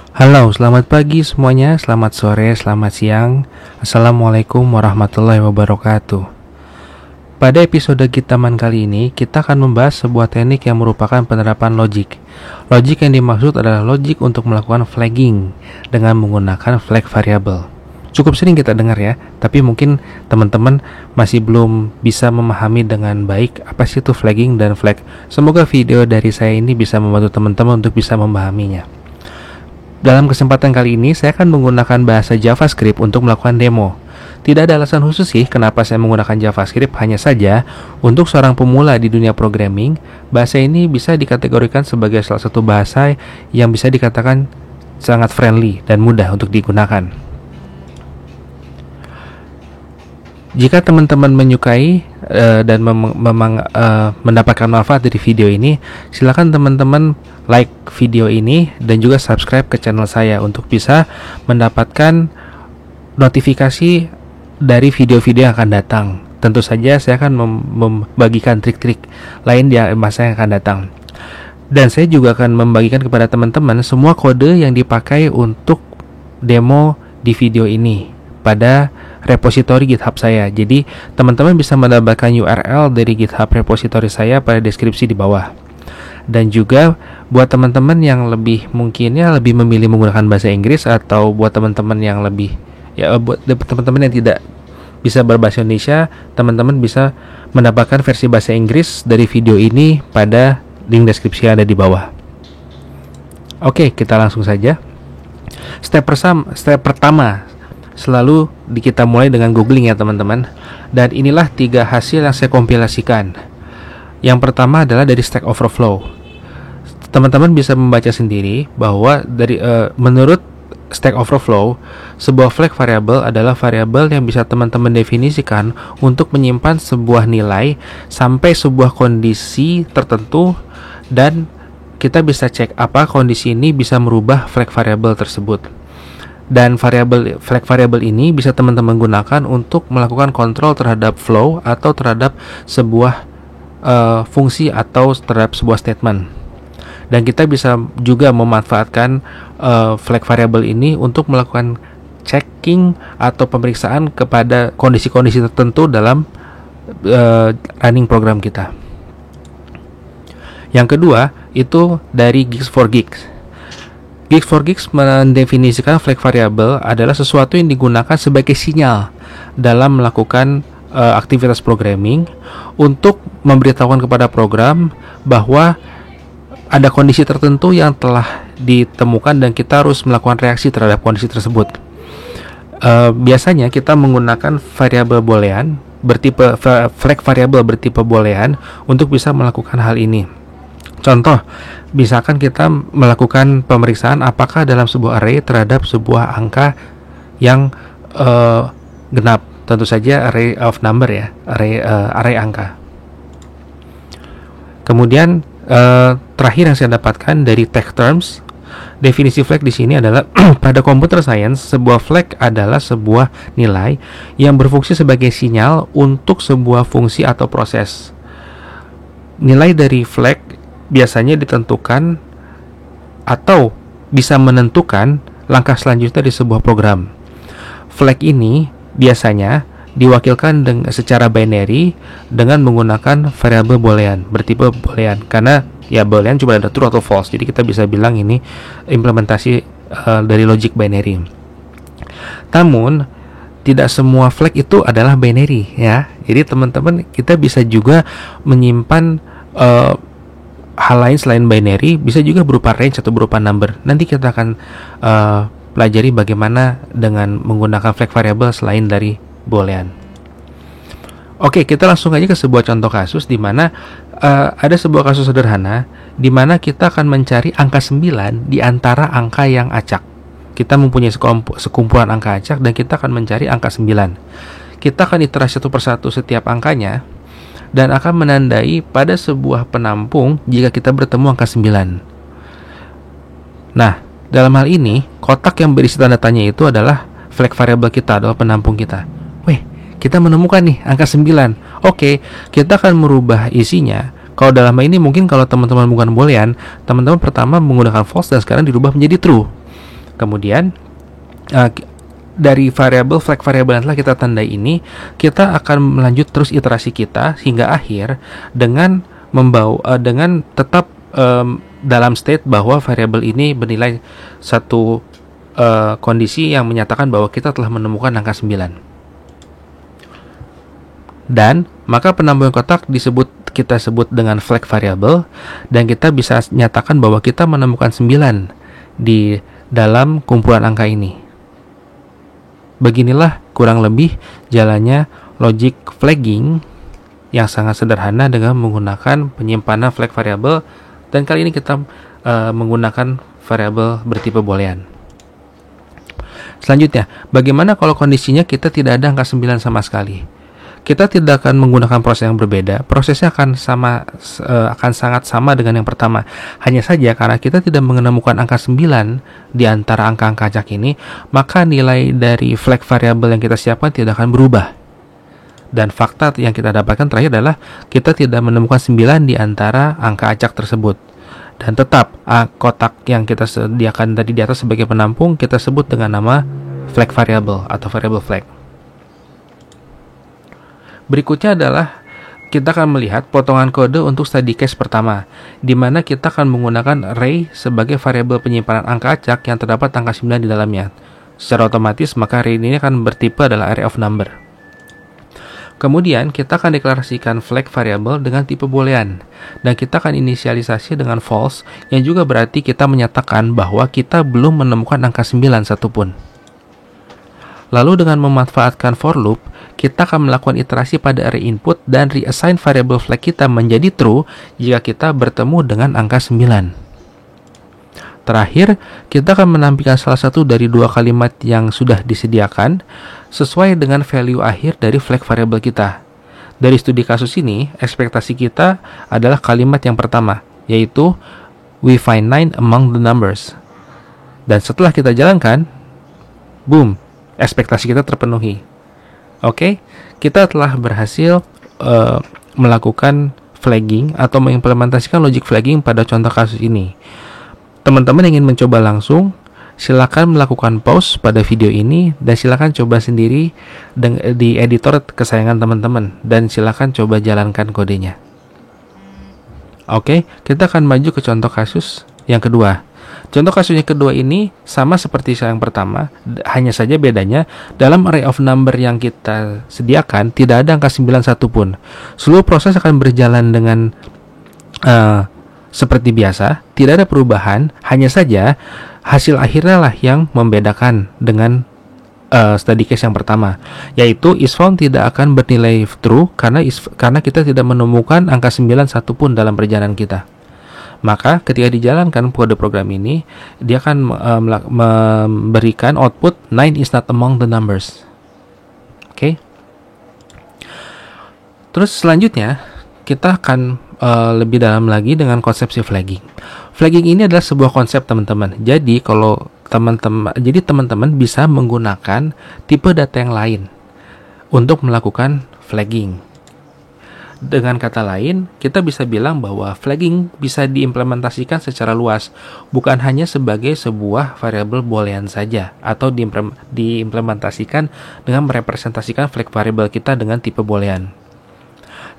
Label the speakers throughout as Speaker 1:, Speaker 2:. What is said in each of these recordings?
Speaker 1: Halo, selamat pagi semuanya, selamat sore, selamat siang. Assalamualaikum warahmatullahi wabarakatuh. Pada episode Gitaman kali ini, kita akan membahas sebuah teknik yang merupakan penerapan logik. Logik yang dimaksud adalah logik untuk melakukan flagging dengan menggunakan flag variable. Cukup sering kita dengar ya, tapi mungkin teman-teman masih belum bisa memahami dengan baik apa sih itu flagging dan flag. Semoga video dari saya ini bisa membantu teman-teman untuk bisa memahaminya. Dalam kesempatan kali ini, saya akan menggunakan bahasa JavaScript untuk melakukan demo. Tidak ada alasan khusus sih kenapa saya menggunakan JavaScript, hanya saja untuk seorang pemula di dunia programming, bahasa ini bisa dikategorikan sebagai salah satu bahasa yang bisa dikatakan sangat friendly dan mudah untuk digunakan. Jika teman-teman menyukai dan mendapatkan manfaat dari video ini, silakan teman-teman like video ini dan juga subscribe ke channel saya untuk bisa mendapatkan notifikasi dari video-video yang akan datang. Tentu saja saya akan membagikan trik-trik lain di masa yang akan datang. Dan saya juga akan membagikan kepada teman-teman semua kode yang dipakai untuk demo di video ini pada repositori GitHub saya. Jadi teman-teman bisa mendapatkan URL dari GitHub repositori saya pada deskripsi di bawah. Dan juga buat teman-teman yang lebih memilih menggunakan bahasa Inggris, atau buat teman-teman yang buat teman-teman yang tidak bisa berbahasa Indonesia, teman-teman bisa mendapatkan versi bahasa Inggris dari video ini pada link deskripsi yang ada di bawah. Oke, kita langsung saja. Step pertama selalu kita mulai dengan googling ya teman-teman. Dan inilah 3 hasil yang saya kompilasikan. Yang pertama adalah dari Stack Overflow. Teman-teman bisa membaca sendiri bahwa menurut Stack Overflow, sebuah flag variable adalah variabel yang bisa teman-teman definisikan untuk menyimpan sebuah nilai sampai sebuah kondisi tertentu, dan kita bisa cek apa kondisi ini bisa merubah flag variable tersebut. Dan flag variable ini bisa teman-teman gunakan untuk melakukan kontrol terhadap flow atau terhadap sebuah fungsi atau terhadap sebuah statement. Dan kita bisa juga memanfaatkan flag variable ini untuk melakukan checking atau pemeriksaan kepada kondisi-kondisi tertentu dalam running program kita. Yang kedua itu dari Gigs4Geeks. Gigs4Geeks mendefinisikan flag variable adalah sesuatu yang digunakan sebagai sinyal dalam melakukan aktivitas programming untuk memberitahukan kepada program bahwa ada kondisi tertentu yang telah ditemukan dan kita harus melakukan reaksi terhadap kondisi tersebut. Biasanya kita menggunakan variabel boolean flag variable bertipe boolean untuk bisa melakukan hal ini. Contoh, misalkan kita melakukan pemeriksaan apakah dalam sebuah array terhadap sebuah angka yang genap. Tentu saja array of number ya, array angka. Kemudian terakhir yang saya dapatkan dari Tech Terms, definisi flag di sini adalah pada computer science, sebuah flag adalah sebuah nilai yang berfungsi sebagai sinyal untuk sebuah fungsi atau proses. Nilai dari flag biasanya ditentukan atau bisa menentukan langkah selanjutnya di sebuah program. Flag ini biasanya diwakilkan secara binary dengan menggunakan variabel boolean bertipe boolean, karena ya boolean cuma ada true atau false, jadi kita bisa bilang ini implementasi dari logic binary. Namun tidak semua flag itu adalah binary ya. Jadi teman-teman, kita bisa juga menyimpan hal lain selain binary, bisa juga berupa range atau berupa number. Nanti kita akan pelajari bagaimana dengan menggunakan flag variable selain dari boolean. Oke, kita langsung aja ke sebuah contoh kasus di mana ada sebuah kasus sederhana di mana kita akan mencari angka 9 di antara angka yang acak. Kita mempunyai sekumpulan angka acak dan kita akan mencari angka 9. Kita akan iterasi satu persatu setiap angkanya dan akan menandai pada sebuah penampung jika kita bertemu angka 9. Nah, dalam hal ini, kotak yang berisi tanda tanya itu adalah flag variable kita, adalah penampung kita. Kita menemukan nih angka 9. Oke, kita akan merubah isinya. Kalau dalam hal ini mungkin kalau teman-teman bukan boolean, teman-teman pertama menggunakan false dan sekarang dirubah menjadi true. Kemudian dari flag variabel yang telah kita tandai ini, kita akan melanjut terus iterasi kita hingga akhir dengan dengan tetap dalam state bahwa variabel ini bernilai satu kondisi yang menyatakan bahwa kita telah menemukan angka 9. Dan maka penambahan kotak kita sebut dengan flag variable, dan kita bisa nyatakan bahwa kita menemukan 9 di dalam kumpulan angka ini. Beginilah kurang lebih jalannya logic flagging yang sangat sederhana dengan menggunakan penyimpanan flag variable, dan kali ini kita menggunakan variabel bertipe boolean. Selanjutnya, bagaimana kalau kondisinya kita tidak ada angka 9 sama sekali? Kita tidak akan menggunakan proses yang berbeda. Prosesnya akan sangat sama dengan yang pertama. Hanya saja karena kita tidak menemukan angka 9 di antara angka-angka acak ini, maka nilai dari flag variable yang kita siapkan tidak akan berubah. Dan fakta yang kita dapatkan terakhir adalah kita tidak menemukan 9 di antara angka acak tersebut. Dan tetap kotak yang kita sediakan tadi di atas sebagai penampung kita sebut dengan nama flag variable atau variable flag. Berikutnya adalah kita akan melihat potongan kode untuk study case pertama, di mana kita akan menggunakan array sebagai variabel penyimpanan angka acak yang terdapat angka 9 di dalamnya. Secara otomatis, maka array ini akan bertipe adalah array of number. Kemudian, kita akan deklarasikan flag variable dengan tipe boolean, dan kita akan inisialisasi dengan false, yang juga berarti kita menyatakan bahwa kita belum menemukan angka 9 satupun. Lalu dengan memanfaatkan for loop, kita akan melakukan iterasi pada array input dan reassign variable flag kita menjadi true jika kita bertemu dengan angka 9. Terakhir, kita akan menampilkan salah satu dari dua kalimat yang sudah disediakan sesuai dengan value akhir dari flag variable kita. Dari studi kasus ini, ekspektasi kita adalah kalimat yang pertama, yaitu we find 9 among the numbers. Dan setelah kita jalankan, boom, ekspektasi kita terpenuhi. Oke, kita telah berhasil melakukan flagging atau mengimplementasikan logic flagging pada contoh kasus ini. Teman-teman ingin mencoba langsung, silakan melakukan pause pada video ini dan silakan coba sendiri di editor kesayangan teman-teman, dan silakan coba jalankan kodenya. Oke, kita akan maju ke contoh kasus yang kedua. Contoh kasus yang kedua ini sama seperti yang pertama, hanya saja bedanya dalam array of number yang kita sediakan tidak ada angka 9 satupun. Seluruh proses akan berjalan dengan seperti biasa, tidak ada perubahan, hanya saja hasil akhirnya lah yang membedakan dengan study case yang pertama, yaitu isFound tidak akan bernilai true karena kita tidak menemukan angka 9 satupun dalam perjalanan kita. Maka ketika dijalankan kode program ini, dia akan memberikan output 9 is not among the numbers. Oke. Terus selanjutnya kita akan lebih dalam lagi dengan konsepsi flagging. Flagging ini adalah sebuah konsep, teman-teman. Jadi kalau teman-teman bisa menggunakan tipe data yang lain untuk melakukan flagging. Dengan kata lain, kita bisa bilang bahwa flagging bisa diimplementasikan secara luas, bukan hanya sebagai sebuah variabel boolean saja, atau diimplementasikan dengan merepresentasikan flag variable kita dengan tipe boolean.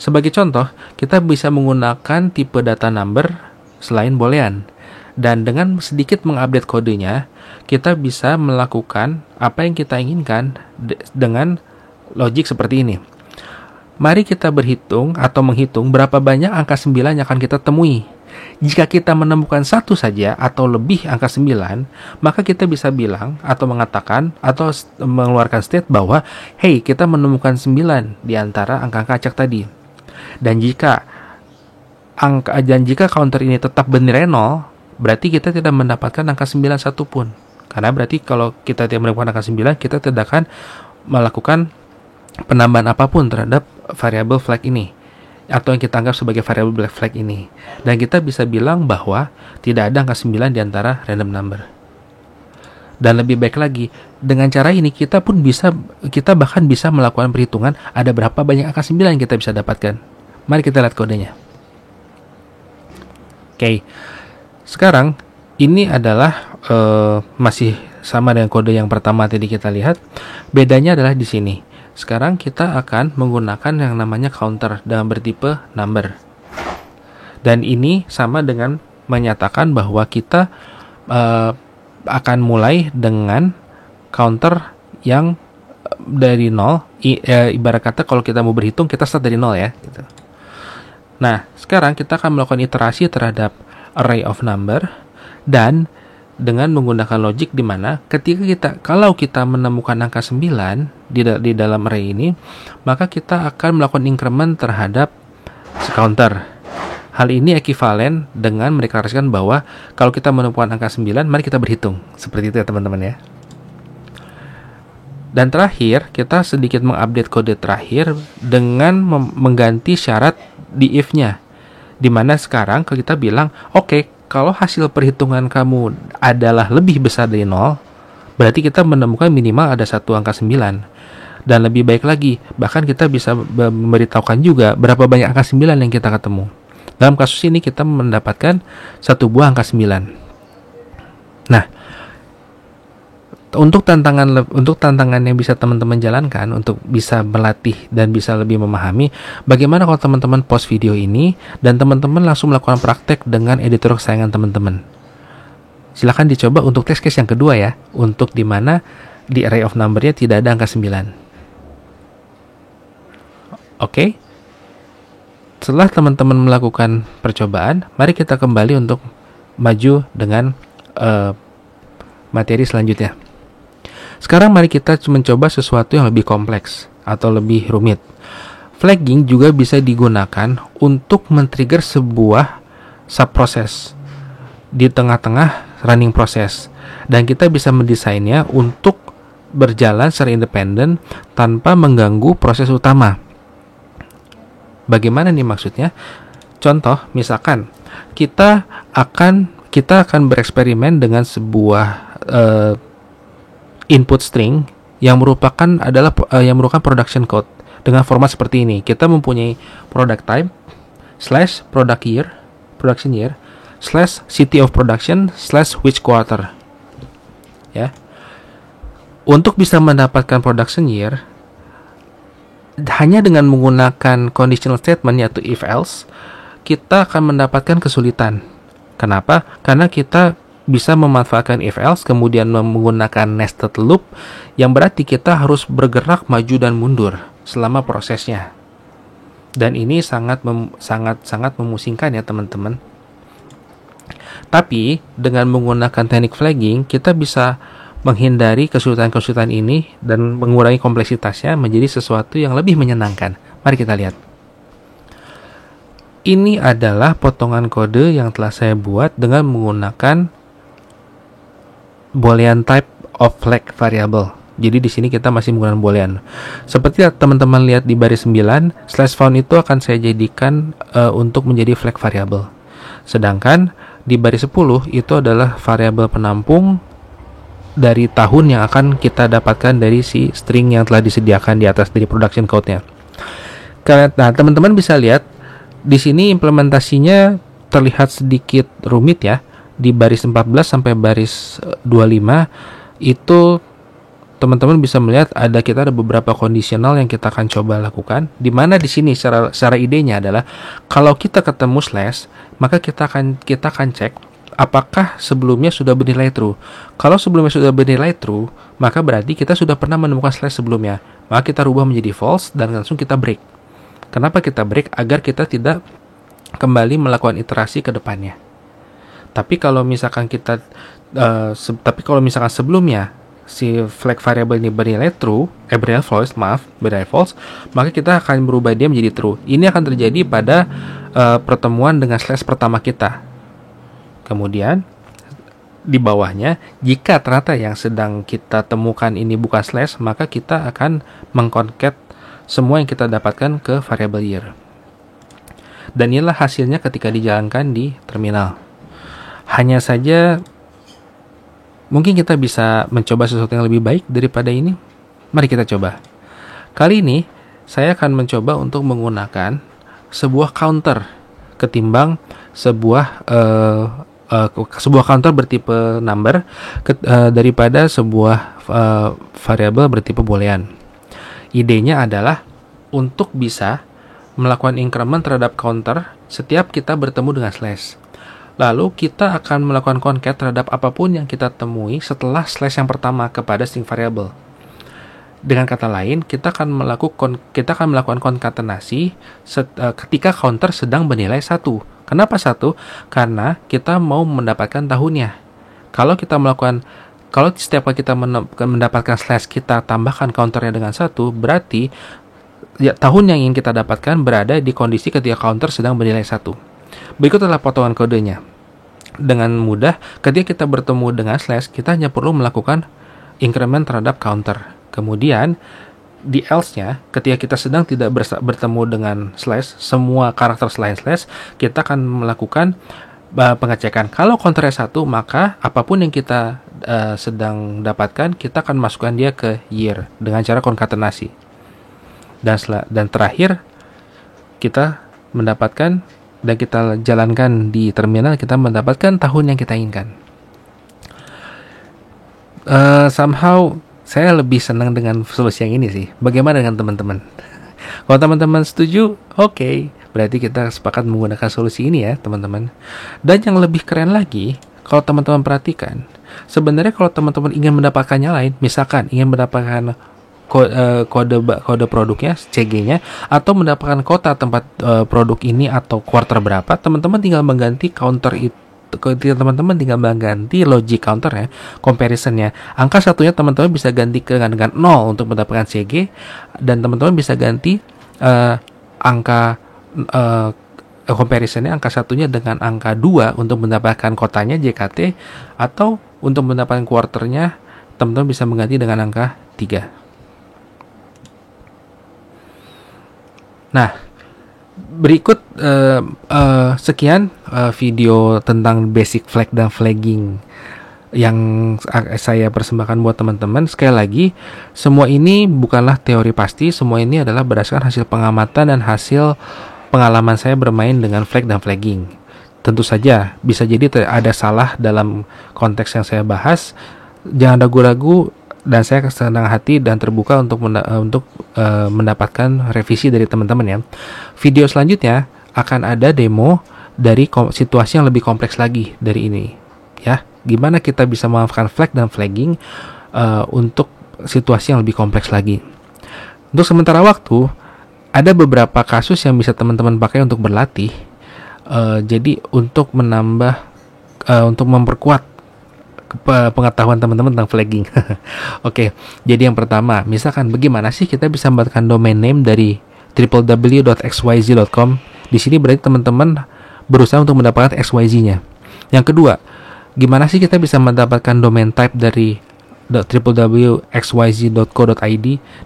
Speaker 1: Sebagai contoh, kita bisa menggunakan tipe data number selain boolean, dan dengan sedikit mengupdate kodenya, kita bisa melakukan apa yang kita inginkan dengan logik seperti ini. Mari kita berhitung atau menghitung berapa banyak angka 9 yang akan kita temui. Jika kita menemukan satu saja atau lebih angka 9, maka kita bisa bilang atau mengatakan atau mengeluarkan state bahwa hey, kita menemukan 9 di antara angka-angka acak tadi. Dan jika counter ini tetap bernilai 0, berarti kita tidak mendapatkan angka 9 satupun. Karena berarti kalau kita tidak menemukan angka 9, kita tidak akan melakukan penambahan apapun terhadap variabel flag ini, atau yang kita anggap sebagai variabel flag ini. Dan kita bisa bilang bahwa tidak ada angka 9 di antara random number. Dan lebih baik lagi, dengan cara ini kita bahkan bisa melakukan perhitungan ada berapa banyak angka 9 yang kita bisa dapatkan. Mari kita lihat kodenya. Oke. Sekarang ini adalah masih sama dengan kode yang pertama tadi kita lihat. Bedanya adalah di sini. Sekarang kita akan menggunakan yang namanya counter dengan bertipe number. Dan ini sama dengan menyatakan bahwa kita akan mulai dengan counter yang dari 0. Ibarat kata kalau kita mau berhitung, kita start dari 0 ya. Gitu. Nah, sekarang kita akan melakukan iterasi terhadap array of number dan dengan menggunakan logic di mana kalau kita menemukan angka 9 di dalam array ini, maka kita akan melakukan increment terhadap counter. Hal ini ekivalen dengan mendeklarasikan bahwa kalau kita menemukan angka 9, mari kita berhitung. Seperti itu ya teman-teman ya. Dan terakhir, kita sedikit mengupdate kode terakhir dengan mengganti syarat di if-nya. Dimana sekarang kalau kita bilang, oke, kalau hasil perhitungan kamu adalah lebih besar dari 0, berarti kita menemukan minimal ada satu angka 9. Dan lebih baik lagi, bahkan kita bisa memberitahukan juga berapa banyak angka 9 yang kita ketemu. Dalam kasus ini kita mendapatkan satu buah angka 9. Nah, untuk tantangan yang bisa teman-teman jalankan untuk bisa melatih dan bisa lebih memahami, bagaimana kalau teman-teman post video ini dan teman-teman langsung melakukan praktek dengan editor kesayangan teman-teman. Silahkan dicoba untuk test case yang kedua ya, untuk dimana di array of number-nya tidak ada angka 9. Oke. Setelah teman-teman melakukan percobaan, mari kita kembali untuk maju dengan materi selanjutnya. Sekarang mari kita mencoba sesuatu yang lebih kompleks atau lebih rumit. Flagging juga bisa digunakan untuk men-trigger sebuah subproses di tengah-tengah running proses. Dan kita bisa mendesainnya untuk berjalan secara independen tanpa mengganggu proses utama. Bagaimana nih maksudnya? Contoh, misalkan kita akan bereksperimen dengan sebuah input string yang merupakan production code dengan format seperti ini. Kita mempunyai product type / production year / city of production / which quarter. Ya. Untuk bisa mendapatkan production year hanya dengan menggunakan conditional statement yaitu if else, kita akan mendapatkan kesulitan. Kenapa? Karena kita bisa memanfaatkan if else kemudian menggunakan nested loop yang berarti kita harus bergerak maju dan mundur selama prosesnya. Dan ini sangat memusingkan ya teman-teman. Tapi dengan menggunakan teknik flagging kita bisa menghindari kesulitan-kesulitan ini dan mengurangi kompleksitasnya menjadi sesuatu yang lebih menyenangkan. Mari kita lihat. Ini adalah potongan kode yang telah saya buat dengan menggunakan Boolean type of flag variable. Jadi di sini kita masih menggunakan Boolean. Seperti teman-teman lihat di baris 9, /found itu akan saya jadikan untuk menjadi flag variable. Sedangkan di baris 10 itu adalah variabel penampung dari tahun yang akan kita dapatkan dari si string yang telah disediakan di atas dari production code-nya. Nah, teman-teman bisa lihat di sini implementasinya terlihat sedikit rumit ya. Di baris 14 sampai baris 25 itu teman-teman bisa melihat kita ada beberapa kondisional yang kita akan coba lakukan. Di mana di sini secara idenya adalah kalau kita ketemu slash, maka kita akan cek apakah sebelumnya sudah bernilai true. Kalau sebelumnya sudah bernilai true, maka berarti kita sudah pernah menemukan slash sebelumnya. Maka kita rubah menjadi false dan langsung kita break. Kenapa kita break? Agar kita tidak kembali melakukan iterasi ke depannya. Tapi kalau misalkan sebelumnya si flag variable ini bernilai false, maka kita akan berubah dia menjadi true. Ini akan terjadi pada pertemuan dengan slash pertama kita. Kemudian di bawahnya, jika ternyata yang sedang kita temukan ini bukan slash, maka kita akan mengconcat semua yang kita dapatkan ke variable year. Dan inilah hasilnya ketika dijalankan di terminal. Hanya saja mungkin kita bisa mencoba sesuatu yang lebih baik daripada ini. Mari kita coba. Kali ini saya akan mencoba untuk menggunakan sebuah counter ketimbang sebuah sebuah counter bertipe number daripada sebuah variabel bertipe boolean. Idenya adalah untuk bisa melakukan increment terhadap counter setiap kita bertemu dengan slash. Lalu kita akan melakukan concat terhadap apapun yang kita temui setelah slash yang pertama kepada string variable. Dengan kata lain, kita akan melakukan konkatenasi ketika counter sedang bernilai 1. Kenapa 1? Karena kita mau mendapatkan tahunnya. Kalau setiap kali kita mendapatkan slash kita tambahkan counternya dengan 1, berarti ya, tahun yang ingin kita dapatkan berada di kondisi ketika counter sedang bernilai 1. Berikut adalah potongan kodenya. Dengan mudah, ketika kita bertemu dengan slash, kita hanya perlu melakukan increment terhadap counter. Kemudian, di else-nya, ketika kita sedang tidak bertemu dengan slash, semua karakter selain slash, kita akan melakukan pengecekan. Kalau counternya 1, maka apapun yang kita sedang dapatkan, kita akan masukkan dia ke year dengan cara konkatenasi. Dan terakhir, kita mendapatkan dan kita jalankan di terminal, kita mendapatkan tahun yang kita inginkan. Somehow saya lebih senang dengan solusi yang ini sih. Bagaimana dengan teman-teman? Kalau teman-teman setuju, oke. Berarti kita sepakat menggunakan solusi ini ya, teman-teman. Dan yang lebih keren lagi, kalau teman-teman perhatikan, sebenarnya kalau teman-teman ingin mendapatkannya lain, misalkan ingin mendapatkan kode produknya, CG-nya, atau mendapatkan kota tempat produk ini atau quarter berapa, teman-teman tinggal mengganti counter itu. Teman-teman tinggal mengganti logic counter ya, comparisonnya. Angka satunya teman-teman bisa ganti dengan 0 untuk mendapatkan CG, dan teman-teman bisa ganti angka comparisonnya, angka satunya dengan angka 2 untuk mendapatkan kotanya JKT, atau untuk mendapatkan quarternya teman-teman bisa mengganti dengan angka 3. Nah, berikut sekian video tentang basic flag dan flagging yang saya persembahkan buat teman-teman. Sekali lagi, semua ini bukanlah teori pasti, semua ini adalah berdasarkan hasil pengamatan dan hasil pengalaman saya bermain dengan flag dan flagging. Tentu saja bisa jadi ada salah dalam konteks yang saya bahas. Jangan ragu-ragu, dan saya senang hati dan terbuka untuk mendapatkan revisi dari teman-teman ya. Video selanjutnya akan ada demo dari situasi yang lebih kompleks lagi dari ini ya. Gimana kita bisa memanfaatkan flag dan flagging untuk situasi yang lebih kompleks lagi. Untuk sementara waktu, ada beberapa kasus yang bisa teman-teman pakai untuk berlatih. Jadi untuk untuk memperkuat pengetahuan teman-teman tentang flagging. Oke, jadi yang pertama, misalkan bagaimana sih kita bisa mendapatkan domain name dari www.xyz.com. Di sini berarti teman-teman berusaha untuk mendapatkan XYZ-nya. Yang kedua, gimana sih kita bisa mendapatkan domain type dari www.xyz.co.id.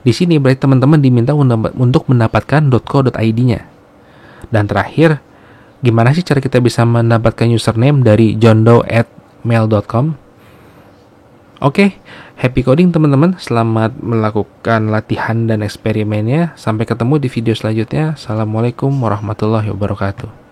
Speaker 1: Di sini berarti teman-teman diminta untuk mendapatkan .co.id-nya. Dan terakhir, gimana sih cara kita bisa mendapatkan username dari johndoe@mail.com. Oke, happy coding teman-teman. Selamat melakukan latihan dan eksperimennya. Sampai ketemu di video selanjutnya. Assalamualaikum warahmatullahi wabarakatuh.